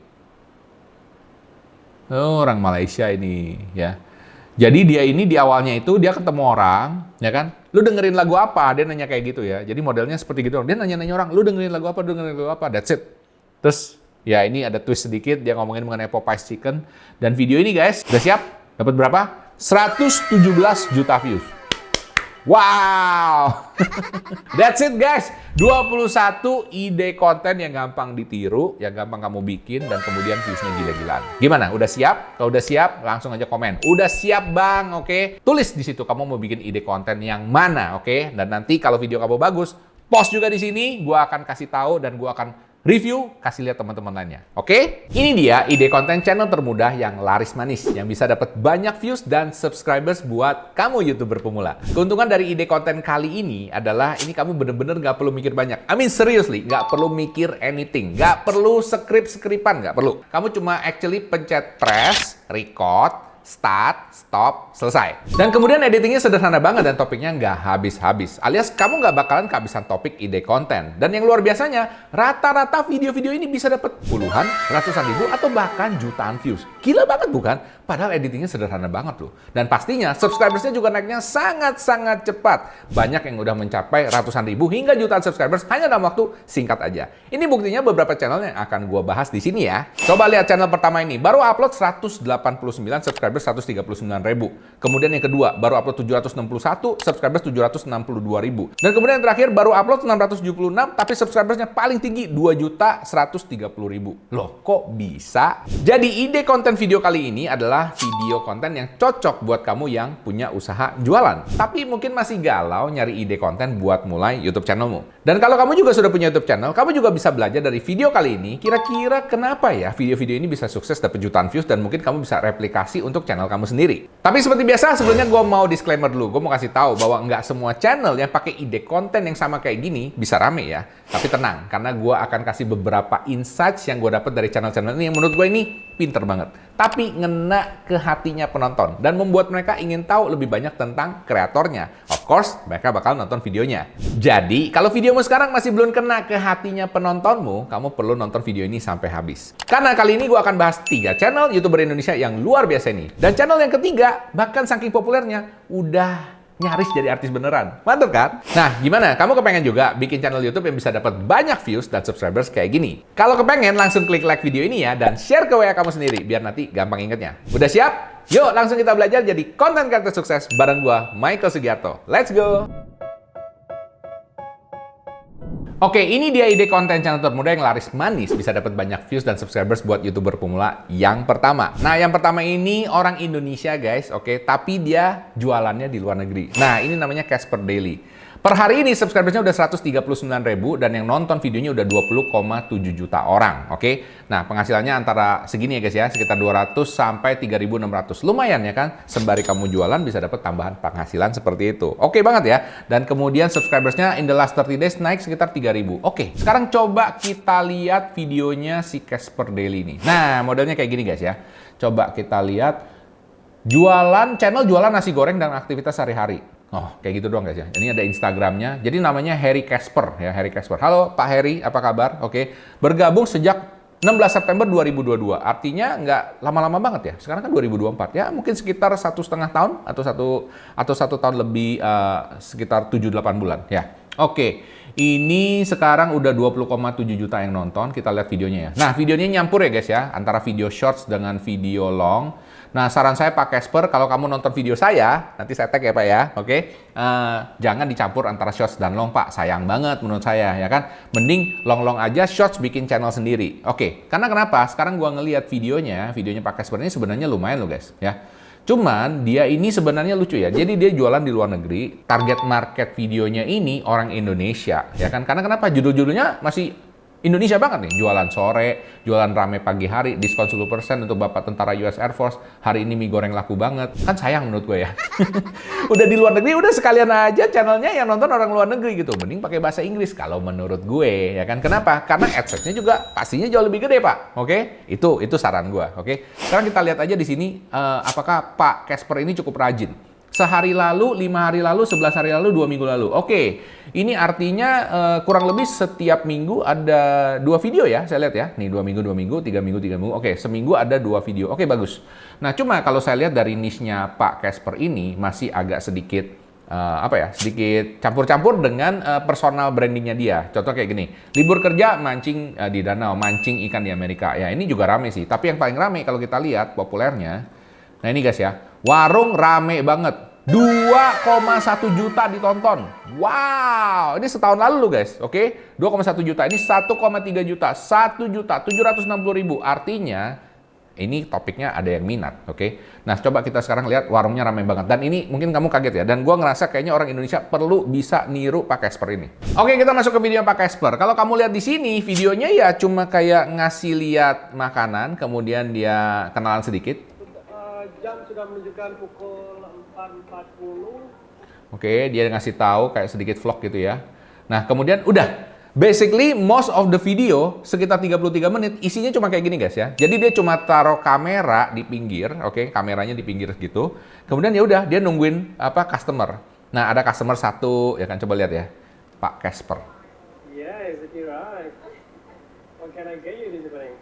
Oh, orang Malaysia ini ya. Jadi dia ini di awalnya itu dia ketemu orang, ya kan? Lu dengerin lagu apa? Dia nanya kayak gitu ya. Jadi modelnya seperti gitu. Dia nanya-nanya orang, lu dengerin lagu apa? Dengerin lagu apa? That's it. Terus ya ini ada twist sedikit, dia ngomongin mengenai Popeye Chicken. Dan video ini guys, udah siap? Dapat berapa? 117 juta views. Wow! That's it guys. 21 ide konten yang gampang ditiru, yang gampang kamu bikin, dan kemudian viewsnya gila-gilaan. Gimana? Udah siap? Kalau udah siap, langsung aja komen. Udah siap bang, oke? Tulis di situ kamu mau bikin ide konten yang mana, oke? Dan nanti kalau video kamu bagus, post juga di sini. Gua akan kasih tahu dan gua akan review, kasih lihat teman-teman lainnya. Oke? Ini dia ide konten channel termudah yang laris manis, yang bisa dapat banyak views dan subscribers buat kamu YouTuber pemula. Keuntungan dari ide konten kali ini adalah ini kamu bener-bener nggak perlu mikir banyak. I mean seriously, nggak perlu mikir anything. Nggak perlu skrip-skripan, nggak perlu. Kamu cuma actually pencet press, record, start, stop, selesai. Dan kemudian editingnya sederhana banget dan topiknya nggak habis-habis. Alias kamu nggak bakalan kehabisan topik ide konten. Dan yang luar biasanya, rata-rata video-video ini bisa dapat puluhan, ratusan ribu, atau bahkan jutaan views. Gila banget bukan? Padahal editingnya sederhana banget loh. Dan pastinya subscribersnya juga naiknya sangat-sangat cepat. Banyak yang udah mencapai ratusan ribu hingga jutaan subscribers hanya dalam waktu singkat aja. Ini buktinya beberapa channel yang akan gua bahas di sini ya. Coba lihat channel pertama ini. Baru upload 189 subscribers 139.000. Kemudian yang kedua, baru upload 761, subscribers 762.000. Dan kemudian yang terakhir, baru upload 676, tapi subscribersnya paling tinggi 2.130.000. Loh, kok bisa? Jadi ide konten video kali ini adalah video konten yang cocok buat kamu yang punya usaha jualan. Tapi mungkin masih galau nyari ide konten buat mulai YouTube channelmu. Dan kalau kamu juga sudah punya YouTube channel, kamu juga bisa belajar dari video kali ini, kira-kira kenapa ya video-video ini bisa sukses dapat jutaan views dan mungkin kamu bisa replikasi untuk channel kamu sendiri. Tapi seperti biasa, sebelumnya gue mau disclaimer dulu. Gue mau kasih tahu bahwa nggak semua channel yang pakai ide konten yang sama kayak gini bisa rame ya. Tapi tenang, karena gue akan kasih beberapa insights yang gue dapat dari channel-channel ini yang menurut gue ini pinter banget. Tapi ngena ke hatinya penonton dan membuat mereka ingin tahu lebih banyak tentang kreatornya. Of course, mereka bakal nonton videonya. Jadi, kalau videomu sekarang masih belum kena ke hatinya penontonmu, kamu perlu nonton video ini sampai habis. Karena kali ini gue akan bahas 3 channel YouTuber Indonesia yang luar biasa ini. Dan channel yang ketiga, bahkan saking populernya, udah nyaris jadi artis beneran. Mantap kan? Nah, gimana? Kamu kepengen juga bikin channel YouTube yang bisa dapat banyak views dan subscribers kayak gini? Kalau kepengen, langsung klik like video ini ya, dan share ke WA kamu sendiri, biar nanti gampang ingetnya. Udah siap? Yuk, langsung kita belajar jadi konten kreator sukses bareng gua, Michael Sugiarto. Let's go! Oke, ini dia ide konten channel termuda yang laris manis, bisa dapat banyak views dan subscribers buat YouTuber pemula yang pertama. Nah, yang pertama ini orang Indonesia guys, oke, tapi dia jualannya di luar negeri. Nah, ini namanya Casper Daily. Per hari ini subscribersnya udah 139.000 dan yang nonton videonya udah 20,7 juta orang, oke? Nah, penghasilannya antara segini ya guys ya, sekitar 200 sampai 3.600. Lumayan ya kan? Sembari kamu jualan bisa dapat tambahan penghasilan seperti itu. Oke banget ya. Dan kemudian subscribersnya in the last 30 days naik sekitar 3.000. Oke, sekarang coba kita lihat videonya si Casper Daily ini. Nah, modelnya kayak gini guys ya. Coba kita lihat channel jualan nasi goreng dan aktivitas sehari-hari. Oh, kayak gitu doang guys ya. Ini ada Instagramnya. Jadi namanya Harry Casper ya, Harry Casper. Halo Pak Harry, apa kabar? Oke. Bergabung sejak 16 September 2022. Artinya nggak lama-lama banget ya. Sekarang kan 2024 ya, mungkin sekitar 1,5 tahun atau satu tahun lebih, sekitar 7-8 bulan ya. Oke. Ini sekarang udah 20,7 juta yang nonton. Kita lihat videonya ya. Nah, videonya nyampur ya guys ya, antara video shorts dengan video long. Nah, saran saya Pak Casper, kalau kamu nonton video saya, nanti saya tag ya Pak ya, oke? Jangan dicampur antara shorts dan long Pak, sayang banget menurut saya ya kan. Mending long-long aja, shorts bikin channel sendiri. Oke, karena kenapa? Sekarang gua ngelihat videonya Pak Casper ini sebenarnya lumayan loh guys ya. Cuman dia ini sebenarnya lucu ya. Jadi dia jualan di luar negeri. Target market videonya ini orang Indonesia, ya kan? Karena kenapa? Judul-judulnya masih Indonesia banget nih. Jualan sore, jualan rame pagi hari, diskon 10% untuk Bapak Tentara US Air Force. Hari ini mie goreng laku banget. Kan sayang menurut gue ya. Udah di luar negeri, udah sekalian aja channelnya yang nonton orang luar negeri gitu. Mending pakai bahasa Inggris kalau menurut gue, ya kan? Kenapa? Karena AdSense-nya juga pastinya jauh lebih gede, Pak. Oke? Itu saran gue, oke? Sekarang kita lihat aja di sini, apakah Pak Casper ini cukup rajin. Sehari lalu, 5 hari lalu, 11 hari lalu, 2 minggu lalu. Oke, ini artinya kurang lebih setiap minggu ada 2 video ya, saya lihat ya. Nih 2 minggu, 2 minggu, 3 minggu, 3 minggu. Oke, seminggu ada 2 video. Oke, bagus. Nah, cuma kalau saya lihat dari niche-nya Pak Casper ini masih agak sedikit, sedikit campur-campur dengan personal brandingnya dia. Contoh kayak gini, libur kerja mancing di danau, mancing ikan di Amerika. Ya, ini juga rame sih. Tapi yang paling rame kalau kita lihat populernya, nah ini guys ya, warung rame banget. 2,1 juta ditonton. Wow, ini setahun lalu loh guys, oke? 2,1 juta, ini 1,3 juta, 1.760.000. Artinya, ini topiknya ada yang minat, oke? Nah, coba kita sekarang lihat warungnya ramai banget. Dan ini mungkin kamu kaget ya, dan gua ngerasa kayaknya orang Indonesia perlu bisa niru Pak Casper ini. Oke, kita masuk ke video Pak Casper. Kalau kamu lihat di sini, videonya ya cuma kayak ngasih lihat makanan, kemudian dia kenalan sedikit.
Jam sudah menunjukkan pukul 4.40.
Oke, dia ngasih tahu kayak sedikit vlog gitu ya. Nah, kemudian udah. Basically, most of the video, sekitar 33 menit, isinya cuma kayak gini guys ya. Jadi dia cuma taruh kamera di pinggir, oke, kameranya di pinggir gitu. Kemudian ya udah, dia nungguin customer. Nah, ada customer satu, ya kan, coba lihat ya. Pak Casper.
Yes, you're right. What can I get you this morning?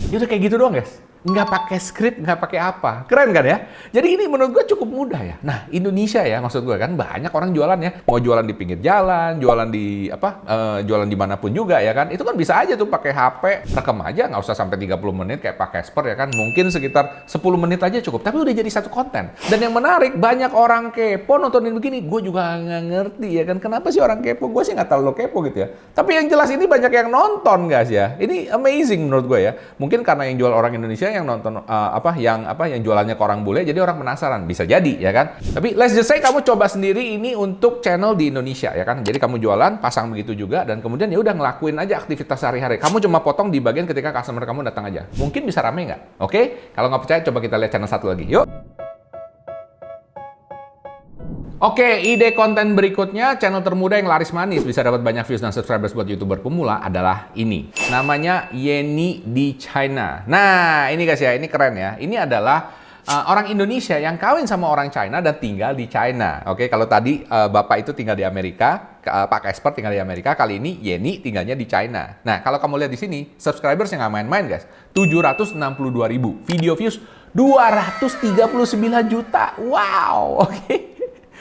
Ya udah kayak gitu doang guys. Nggak pakai skrip, nggak pakai apa. Keren kan ya? Jadi ini menurut gue cukup mudah ya. Nah, Indonesia ya, maksud gue kan banyak orang jualan ya. Mau jualan di pinggir jalan, jualan di jualan dimanapun juga ya kan. Itu kan bisa aja tuh pakai HP, rekam aja, nggak usah sampai 30 menit kayak Pak Casper ya kan. Mungkin sekitar 10 menit aja cukup. Tapi udah jadi satu konten. Dan yang menarik, banyak orang kepo nontonin begini. Gue juga nggak ngerti ya kan. Kenapa sih orang kepo? Gue sih nggak terlalu kepo gitu ya. Tapi yang jelas ini banyak yang nonton guys ya. Ini amazing menurut gue ya. Mungkin karena yang jual orang Indonesia yang nonton yang jualannya ke orang bule, jadi orang penasaran, bisa jadi ya kan. Tapi let's just say kamu coba sendiri ini untuk channel di Indonesia ya kan. Jadi kamu jualan, pasang begitu juga, dan kemudian ya udah ngelakuin aja aktivitas sehari-hari. Kamu cuma potong di bagian ketika customer kamu datang aja. Mungkin bisa rame nggak? Oke? Kalau nggak percaya, coba kita lihat channel satu lagi. Yuk. Oke, ide konten berikutnya, channel termuda yang laris manis, bisa dapat banyak views dan subscribers buat YouTuber pemula adalah ini. Namanya Yenny di China. Nah, ini guys ya, ini keren ya. Ini adalah orang Indonesia yang kawin sama orang China dan tinggal di China. Oke, kalau tadi Bapak itu tinggal di Amerika, Pak Casper tinggal di Amerika, kali ini Yenny tinggalnya di China. Nah, kalau kamu lihat di sini, subscribers yang nggak main-main guys, 762.000. Video views 239 juta. Wow, oke.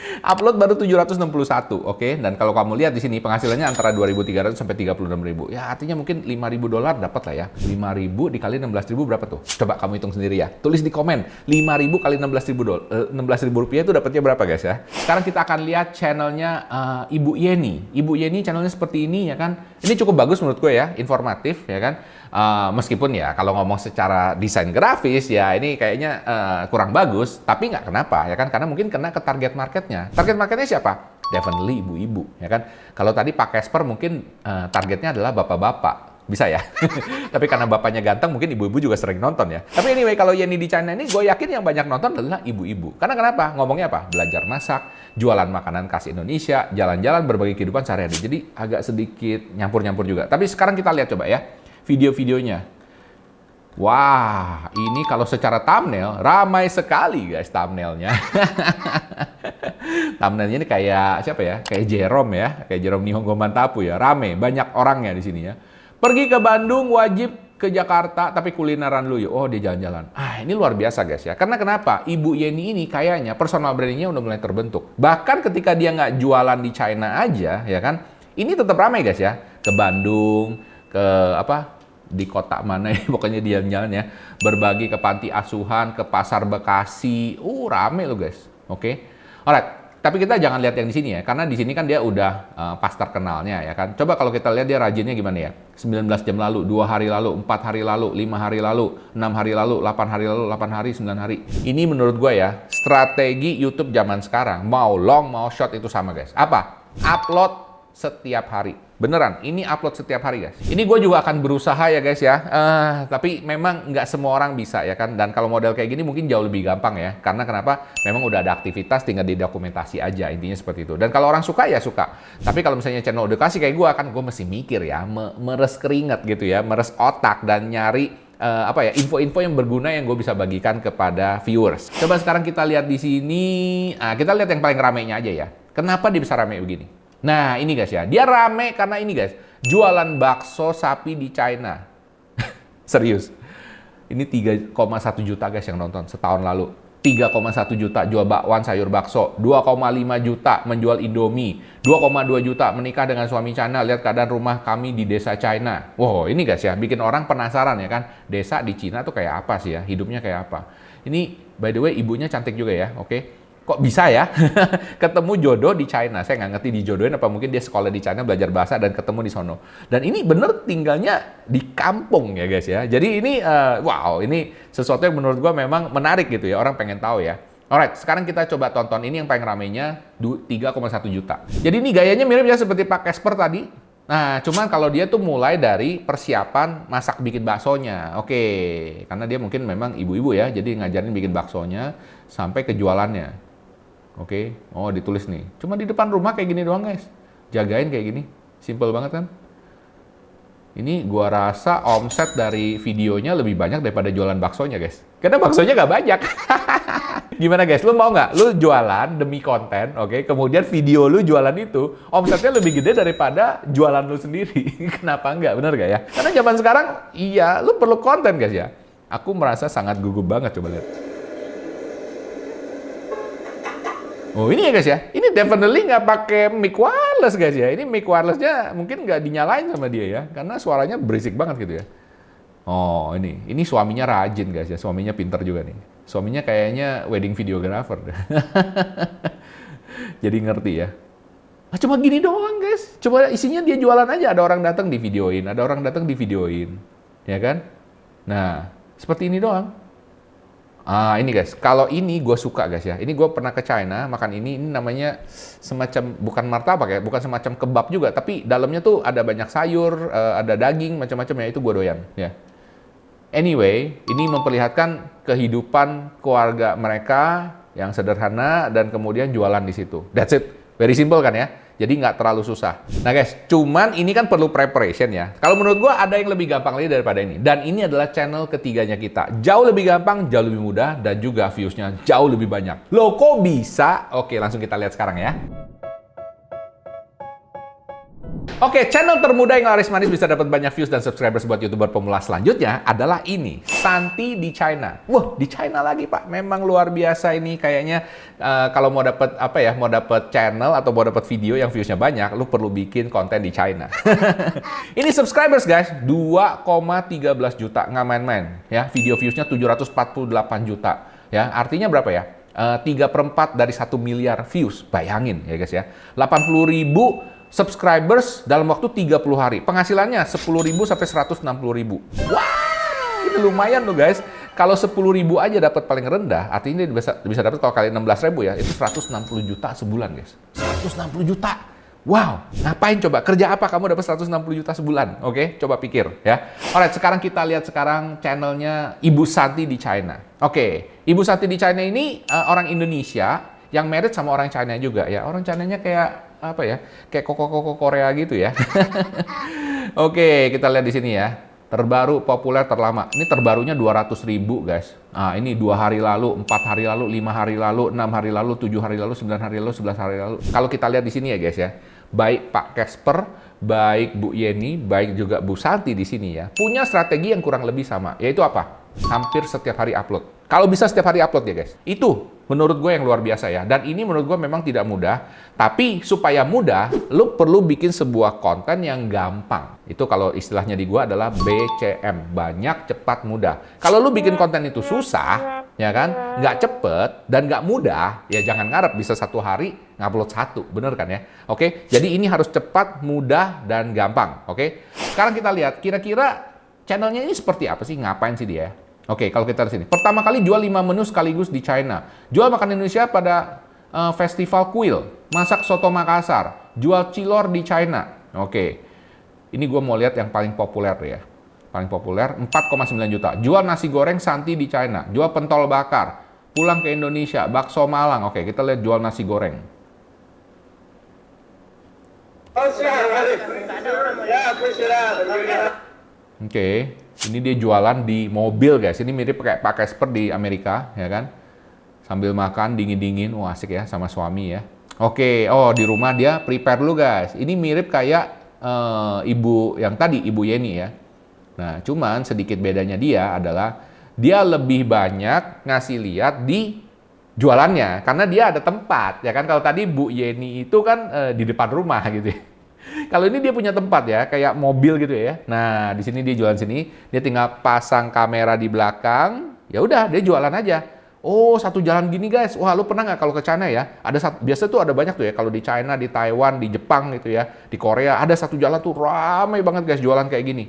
Upload baru 761, oke? Dan kalau kamu lihat di sini penghasilannya antara 2.300 sampai 36.000. Ya, artinya mungkin $5.000 dapat lah ya. 5.000 dikali 16.000 berapa tuh? Coba kamu hitung sendiri ya. Tulis di komen. 5.000 kali 16.000 rupiah itu dapatnya berapa guys ya? Sekarang kita akan lihat channelnya Ibu Yenny. Ibu Yenny channelnya seperti ini ya kan. Ini cukup bagus menurut gue ya, informatif ya kan. Meskipun ya kalau ngomong secara desain grafis ya ini kayaknya kurang bagus, tapi nggak kenapa ya kan, karena mungkin kena ke target marketnya. Target marketnya siapa? Definitely ibu-ibu ya kan. Kalau tadi Pak Casper mungkin targetnya adalah bapak-bapak, bisa ya. Tapi karena bapaknya ganteng mungkin ibu-ibu juga sering nonton ya. Tapi anyway, kalau Yenny di China ini gue yakin yang banyak nonton adalah ibu-ibu. Karena kenapa? Ngomongnya apa? Belajar masak, jualan makanan khas Indonesia, jalan-jalan, berbagi kehidupan sehari-hari. Jadi agak sedikit nyampur-nyampur juga. Tapi sekarang kita lihat coba ya video-videonya. Wah, ini kalau secara thumbnail ramai sekali guys thumbnailnya. Thumbnailnya ini kayak siapa ya? Kayak Jerome ya, kayak Jerome Nihongo Mantapu ya. Rame, banyak orangnya di sini ya. Pergi ke Bandung wajib ke Jakarta tapi kulineran dulu yuk. Oh, dia jalan-jalan. Ah, ini luar biasa guys ya. Karena kenapa? Ibu Yeni ini kayaknya personal brandingnya udah mulai terbentuk. Bahkan ketika dia nggak jualan di China aja, ya kan? Ini tetap ramai guys ya. Ke Bandung, ke apa? Di kota mana ya, pokoknya dia jalan ya. Berbagi ke panti asuhan, ke pasar Bekasi. Rame loh guys. Oke. Alright. Tapi kita jangan lihat yang di sini ya, karena di sini kan dia udah pas terkenalnya ya kan. Coba kalau kita lihat dia rajinnya gimana ya. 19 jam lalu, 2 hari lalu, 4 hari lalu, 5 hari lalu, 6 hari lalu, 8 hari lalu, 8 hari, 9 hari. Ini menurut gue ya, strategi YouTube zaman sekarang. Mau long, mau short itu sama guys. Apa? Upload setiap hari. Beneran, ini upload setiap hari guys. Ini gue juga akan berusaha ya guys ya. Tapi memang nggak semua orang bisa ya kan. Dan kalau model kayak gini mungkin jauh lebih gampang ya. Karena kenapa? Memang udah ada aktivitas, tinggal didokumentasi aja. Intinya seperti itu. Dan kalau orang suka ya suka. Tapi kalau misalnya channel edukasi kayak gue, kan gue mesti mikir ya. Meres keringat gitu ya. Meres otak dan nyari info-info yang berguna yang gue bisa bagikan kepada viewers. Coba sekarang kita lihat di sini. Kita lihat yang paling ramainya aja ya. Kenapa dia bisa ramai begini? Nah, ini guys ya. Dia rame karena ini guys. Jualan bakso sapi di China. Serius. Ini 3,1 juta guys yang nonton setahun lalu. 3,1 juta jual bakwan sayur bakso. 2,5 juta menjual Indomie. 2,2 juta menikah dengan suami China. Lihat keadaan rumah kami di desa China. Wow, ini guys ya. Bikin orang penasaran ya kan. Desa di China tuh kayak apa sih ya? Hidupnya kayak apa? Ini by the way ibunya cantik juga ya. Oke. Kok bisa ya ketemu jodoh di China? Saya nggak ngerti dijodohin apa mungkin dia sekolah di China belajar bahasa dan ketemu di sono. Dan ini bener tinggalnya di kampung ya guys ya. Jadi ini wow, ini sesuatu yang menurut gua memang menarik gitu ya. Orang pengen tahu ya. Alright, sekarang kita coba tonton ini yang paling ramainya 3,1 juta. Jadi ini gayanya mirip ya seperti Pak Casper tadi. Nah, cuman kalau dia tuh mulai dari persiapan masak bikin baksonya. Oke, karena dia mungkin memang ibu-ibu ya, jadi ngajarin bikin baksonya sampai ke jualannya. Oke, oh ditulis nih. Cuma di depan rumah kayak gini doang guys. Jagain kayak gini. Simple banget kan? Ini gua rasa omset dari videonya lebih banyak daripada jualan baksonya guys. Karena baksonya nggak banyak. Gimana guys? Lu mau nggak? Lu jualan demi konten, oke? Kemudian video lu jualan itu, omsetnya lebih gede daripada jualan lu sendiri. Kenapa nggak? Bener nggak ya? Karena zaman sekarang, iya, lu perlu konten guys ya. Aku merasa sangat gugup banget, coba lihat. Oh ini ya guys ya, ini definitely nggak pakai mic wireless guys ya. Ini mic wirelessnya mungkin nggak dinyalain sama dia ya, karena suaranya berisik banget gitu ya. Oh ini suaminya rajin guys ya, suaminya pinter juga nih. Suaminya kayaknya wedding videographer. Jadi ngerti ya. Cuma gini doang guys, coba isinya dia jualan aja. Ada orang datang di videoin, ada orang datang di videoin, ya kan? Nah seperti ini doang. Ini guys, kalau ini gue suka guys ya. Ini gue pernah ke China makan ini namanya semacam bukan martabak ya, bukan semacam kebab juga, tapi dalamnya tuh ada banyak sayur, ada daging macam-macam ya, itu gue doyan ya. Anyway, ini memperlihatkan kehidupan keluarga mereka yang sederhana dan kemudian jualan di situ. That's it, very simple kan ya. Jadi nggak terlalu susah. Nah guys, cuman ini kan perlu preparation ya. Kalau menurut gua ada yang lebih gampang lagi daripada ini. Dan ini adalah channel ketiganya kita. Jauh lebih gampang, jauh lebih mudah, dan juga views-nya jauh lebih banyak. Loh kok bisa? Oke, langsung kita lihat sekarang ya. Oke, channel termuda yang laris manis bisa dapat banyak views dan subscribers buat YouTuber pemula selanjutnya adalah ini, Santi di China. Wah, di China lagi Pak. Memang luar biasa ini kayaknya kalau mau dapat mau dapat channel atau mau dapat video yang viewsnya banyak, lu perlu bikin konten di China. Ini subscribers guys, 2,13 juta, nggak main-main ya. Video viewsnya 748 juta. Ya, artinya berapa ya? 3/4 dari 1 miliar views. Bayangin ya guys ya. 80.000 subscribers dalam waktu 30 hari. Penghasilannya 10.000 sampai 160.000. Wah, ini lumayan tuh guys. Kalau 10.000 aja dapat paling rendah, artinya dia bisa dapat kalau kali 16.000 ya, itu 160 juta sebulan guys. 160 juta. Wow, ngapain coba? Kerja apa kamu dapat 160 juta sebulan? Oke, coba pikir ya. Alright, sekarang kita lihat sekarang channelnya Ibu Santi di China. Oke, Ibu Santi di China ini orang Indonesia yang married sama orang China juga ya. Orang Chinanya kayak apa ya? Kayak koko-koko Korea gitu ya. Oke, kita lihat di sini ya. Terbaru, populer, terlama. Ini terbarunya 200.000 guys. Nah, ini 2 hari lalu, 4 hari lalu, 5 hari lalu, 6 hari lalu, 7 hari lalu, 9 hari lalu, 11 hari lalu. Kalau kita lihat di sini ya guys ya, baik Pak Casper, baik Bu Yeni, baik juga Bu Santi di sini ya, punya strategi yang kurang lebih sama. Yaitu apa? Hampir setiap hari upload. Kalau bisa setiap hari upload ya guys. Itu menurut gue yang luar biasa ya. Dan ini menurut gue memang tidak mudah. Tapi supaya mudah, lu perlu bikin sebuah konten yang gampang. Itu kalau istilahnya di gue adalah BCM. Banyak, cepat, mudah. Kalau lu bikin konten itu susah, ya kan? Nggak cepet dan nggak mudah, ya jangan ngarep bisa 1 hari ngupload 1. Bener kan ya? Oke, jadi ini harus cepat, mudah, dan gampang. Oke, sekarang kita lihat kira-kira channelnya ini seperti apa sih? Ngapain sih dia? Oke, kalau kita di sini. Pertama kali jual 5 menu sekaligus di China. Jual makan Indonesia pada festival kuil. Masak soto Makassar. Jual cilor di China. Oke. Ini gue mau lihat yang paling populer ya. Paling populer 4,9 juta. Jual nasi goreng Santi di China. Jual pentol bakar. Pulang ke Indonesia. Bakso Malang. Oke, kita lihat jual nasi goreng. Oke, ini dia jualan di mobil guys. Ini mirip kayak Pak Casper di Amerika, ya kan? Sambil makan dingin-dingin, wah asik ya sama suami ya. Oke, oh di rumah dia prepare dulu guys. Ini mirip kayak ibu yang tadi, Ibu Yeni ya. Nah, cuman sedikit bedanya dia adalah dia lebih banyak ngasih lihat di jualannya, karena dia ada tempat, ya kan? Kalau tadi Bu Yeni itu kan di depan rumah gitu ya. Kalau ini dia punya tempat ya, kayak mobil gitu ya. Nah, di sini dia jualan sini, dia tinggal pasang kamera di belakang, ya udah dia jualan aja. Oh, satu jalan gini guys. Wah, lu pernah nggak kalau ke China ya? Biasa tuh ada banyak tuh ya, kalau di China, di Taiwan, di Jepang gitu ya, di Korea, ada satu jalan tuh ramai banget guys jualan kayak gini.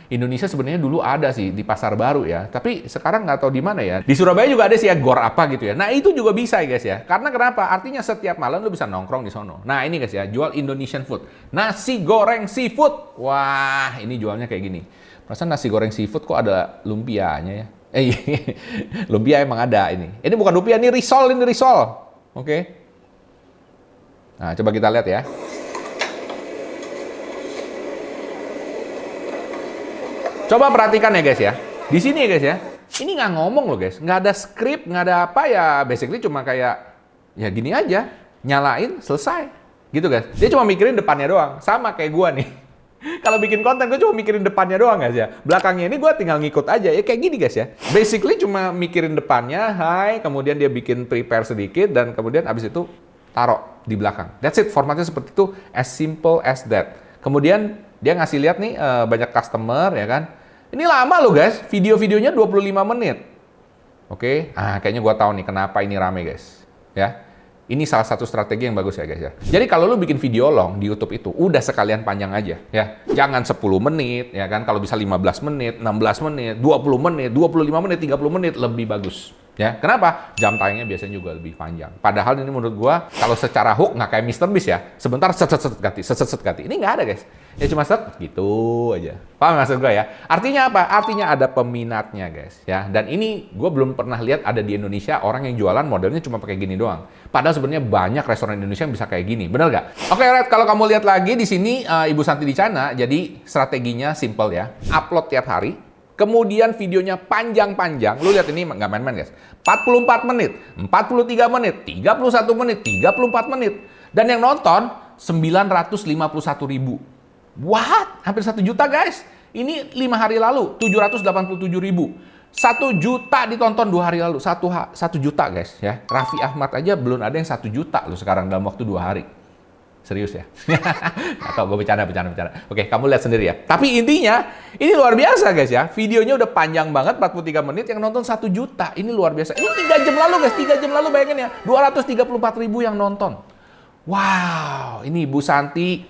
Indonesia sebenarnya dulu ada sih di Pasar Baru ya, tapi sekarang nggak tahu di mana ya. Di Surabaya juga ada sih ya, gor apa gitu ya. Nah itu juga bisa ya guys ya, karena kenapa? Artinya setiap malam lu bisa nongkrong di sono. Nah ini guys ya, jual Indonesian food, nasi goreng seafood. Wah ini jualnya kayak gini. Perasaan nasi goreng seafood kok ada lumpianya ya? Lumpia emang ada ini. Ini bukan lumpia, ini risol, ini risol. Oke. Nah coba kita lihat ya. Coba perhatikan ya guys ya. Di sini ya guys ya. Ini nggak ngomong loh guys. Nggak ada skrip, nggak ada apa ya. Basically cuma kayak ya gini aja. Nyalain, selesai. Gitu guys. Dia cuma mikirin depannya doang. Sama kayak gua nih. Kalau bikin konten gue cuma mikirin depannya doang guys ya. Belakangnya ini gue tinggal ngikut aja. Ya kayak gini guys ya. Basically cuma mikirin depannya. Hai. Kemudian dia bikin prepare sedikit. Dan kemudian abis itu taruh di belakang. That's it. Formatnya seperti itu. As simple as that. Kemudian dia ngasih lihat nih banyak customer ya kan. Ini lama loh guys, video-videonya 25 menit. Oke, kayaknya gua tahu nih kenapa ini rame guys. Ya, ini salah satu strategi yang bagus ya guys ya. Jadi kalau lu bikin video long di YouTube itu, udah sekalian panjang aja ya. Jangan 10 menit ya kan, kalau bisa 15 menit, 16 menit, 20 menit, 25 menit, 30 menit lebih bagus. Ya, kenapa? Jam tayangnya biasanya juga lebih panjang. Padahal ini menurut gua kalau secara hook nggak kayak MrBeast ya. Sebentar set ganti. Ini nggak ada guys. Ya cuma set gitu aja. Paham maksud gua ya? Artinya apa? Artinya ada peminatnya guys ya. Dan ini gua belum pernah lihat ada di Indonesia orang yang jualan modelnya cuma pakai gini doang. Padahal sebenarnya banyak restoran Indonesia yang bisa kayak gini. Bener nggak? Oke, alright. Kalau kamu lihat lagi di sini Ibu Santi di China, jadi strateginya simple ya. Upload tiap hari. Kemudian videonya panjang-panjang. Lu lihat ini nggak main-main guys. 44 menit, 43 menit, 31 menit, 34 menit. Dan yang nonton 951.000. What? Hampir 1 juta guys. Ini 5 hari lalu 787.000. 1 juta ditonton 2 hari lalu. 1 juta guys ya. Raffi Ahmad aja belum ada yang 1 juta loh sekarang dalam waktu 2 hari. Serius ya? Atau gue bercanda. Oke, kamu lihat sendiri ya. Tapi intinya, ini luar biasa guys ya. Videonya udah panjang banget, 43 menit, yang nonton 1 juta. Ini luar biasa. Ini 3 jam lalu guys, 3 jam lalu bayangin ya. 234.000 yang nonton. Wow, ini Bu Santi,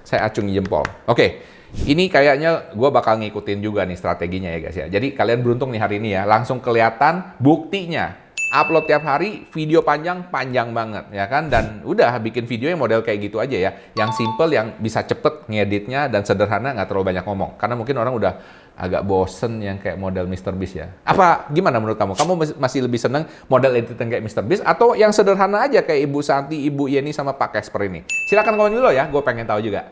saya acungi jempol. Oke, ini kayaknya gue bakal ngikutin juga nih strateginya ya guys ya. Jadi kalian beruntung nih hari ini ya, langsung kelihatan buktinya. Upload tiap hari, video panjang banget ya kan, dan udah bikin video yang model kayak gitu aja ya, yang simple, yang bisa cepet ngeditnya dan sederhana, nggak terlalu banyak ngomong, karena mungkin orang udah agak bosen yang kayak model MrBeast ya. Apa gimana menurut kamu? Kamu masih lebih seneng model editing kayak MrBeast atau yang sederhana aja kayak Ibu Santi, Ibu Yeni sama Pak Casper ini? Silahkan komen dulu ya, gue pengen tahu juga.